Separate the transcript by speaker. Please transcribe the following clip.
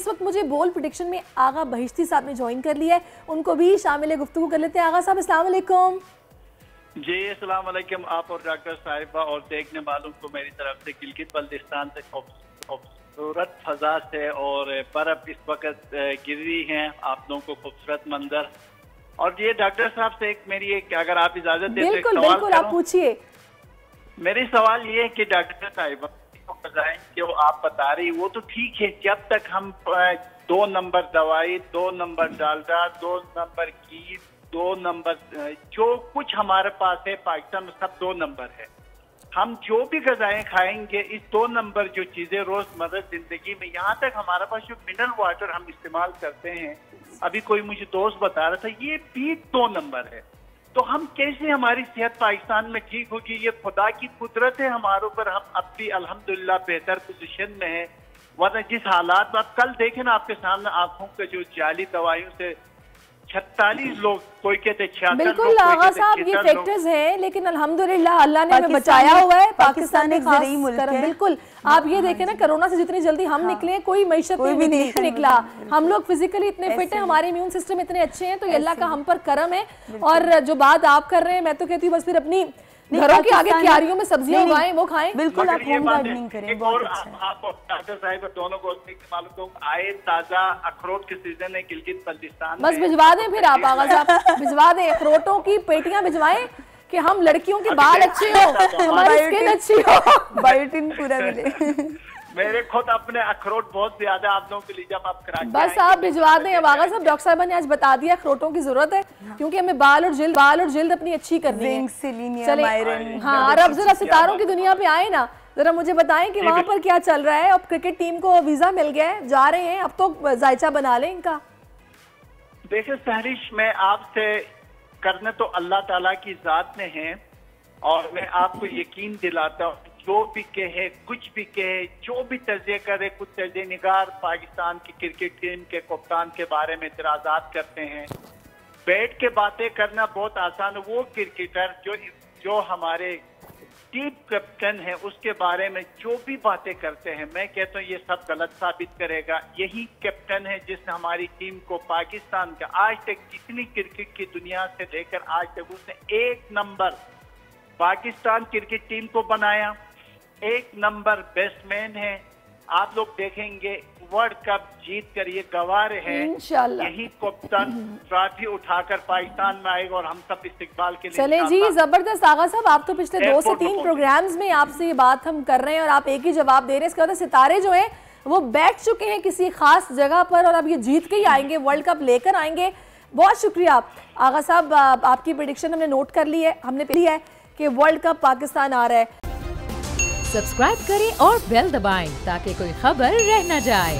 Speaker 1: इस वक्त मुझे बोल प्रेडिक्शन में आगा बहिश्ती साहब ने ज्वाइन कर लिया है, उनको भी शामिल गुफ्तगू कर लेते हैं। आगा साहब अस्सलाम वालेकुम।
Speaker 2: जी अस्सलाम वालेकुम। आप और डॉक्टर साहिबा और देखने वालों को मेरी तरफ से गिलगित बल्तिस्तान से खूबसूरत फजा से और बर्फ इस वक्त गिर रही है, आप लोगों को खूबसूरत मंजर। और ये डॉक्टर साहब से एक अगर आप इजाजत देते हैं
Speaker 1: बिल्कुल बिल्कुल आप पूछिए।
Speaker 2: मेरी सवाल ये है कि डॉक्टर साहिबा जो आप बता रही वो तो ठीक है, जब तक हम 2 नंबर दवाई, 2 नंबर डालडा, 2 नंबर घी, 2 नंबर जो कुछ हमारे पास है पाकिस्तान में सब 2 नंबर है। हम जो भी गजाएं खाएंगे इस 2 नंबर जो चीजें रोजमर्रा जिंदगी में, यहाँ तक हमारे पास जो मिनरल वाटर हम इस्तेमाल करते हैं, अभी कोई मुझे दोस्त बता रहा था ये भी 2 नंबर है। तो हम कैसे हमारी सेहत पाकिस्तान में ठीक होगी? ये खुदा की कुदरत है हमारे ऊपर। हम अब भी अल्हम्दुलिल्लाह बेहतर पोजीशन में है, वरना जिस हालात में आप कल देखें ना आपके सामने आंखों के जो जाली दवाइयों से 46 लोग, कोई कहते 66
Speaker 1: बिल्कुल आगा साहब ये फैक्टर्स हैं, लेकिन अल्हम्दुलिल्लाह अल्लाह ने हमें बचाया हुआ है। पाकिस्तान एक ज़रूरी मुल्क है। बिल्कुल आप ये देखें ना, कोरोना से जितनी जल्दी हम निकले कोई मैशत में भी नहीं निकला। हम लोग फिजिकली इतने फिट हैं, हमारे इम्यून सिस्टम इतने अच्छे हैं, तो ये अल्लाह का हम पर करम है। और जो बात आप कर रहे हैं, मैं तो कहती हूँ बस फिर अपनी घरों के आगे क्यारियों में सब्जियां उगाएं, वो खाएं।
Speaker 3: बिल्कुल आप होम गार्डनिंग करें, बहुत अच्छा।
Speaker 2: आप डॉक्टर साहिब दोनों को मालूम आए ताजा अखरोट के सीजन है गिलगित बल्तिस्तान में,
Speaker 1: बस भिजवा दें फिर आप आगा साहब भिजवा दें, अखरोटों की पेटियां भिजवाएं कि हम लड़कियों के बाल अच्छे हो, हमारी स्किन अच्छी हो,
Speaker 3: बायोटिन पूरा मिले।
Speaker 2: मेरे खुद अपने अखरोट बहुत ज्यादा आप लोगों के लिए जब आप कराची
Speaker 1: बस आप भिजवा दें। अब आगा साहब डॉक्टर साहब ने आज बता दिया अखरोटों की जरूरत है, क्योंकि हमें बाल और जिल्द अपनी अच्छी करनी है। चले हाँ, और अब जरा सितारों की दुनिया पे आए ना, जरा मुझे बताएं कि वहाँ पर क्या चल रहा है। अब क्रिकेट टीम को वीजा मिल गया है, जा रहे हैं, अब तो जायचा बना लें इनका।
Speaker 2: देखिए सहरिश में आपसे करने तो अल्लाह ताला की जात में है, और मैं आपको यकीन दिलाता हूँ जो भी कहे, कुछ भी कहे, जो भी तर्जे करे, कुछ तर्जे निगार पाकिस्तान की क्रिकेट टीम के कप्तान के बारे में इतराजात करते हैं। बैठ के बातें करना बहुत आसान है। वो क्रिकेटर जो हमारे टीम कैप्टन है उसके बारे में जो भी बातें करते हैं, मैं कहता हूँ ये सब गलत साबित करेगा। यही कैप्टन है जिसने हमारी टीम को पाकिस्तान का आज तक जितनी क्रिकेट की दुनिया से लेकर आज तक उसने 1 नंबर पाकिस्तान क्रिकेट टीम को बनाया, 1 नंबर बैट्समैन है। आप लोग देखेंगे वर्ल्ड कप जीत कर ये गवार है, यही कप्तान ट्रॉफी उठाकर पाकिस्तान में आएगा और हम सब इस्तिकबाल के लिए।
Speaker 1: चले जी जबरदस्त आगा साहब, आप तो पिछले 2 से 3 प्रोग्राम्स में आपसे ये बात हम कर रहे हैं और आप एक ही जवाब दे रहे हैं। इसके बाद सितारे जो है वो बैठ चुके हैं किसी खास जगह पर और अब ये जीत के ही आएंगे, वर्ल्ड कप लेकर आएंगे। बहुत शुक्रिया आगा साहब, आपकी प्रेडिक्शन हमने नोट कर ली है, हमने ली है कि वर्ल्ड कप पाकिस्तान आ रहा है।
Speaker 4: सब्सक्राइब करें और बेल दबाएं ताकि कोई खबर रह न जाए।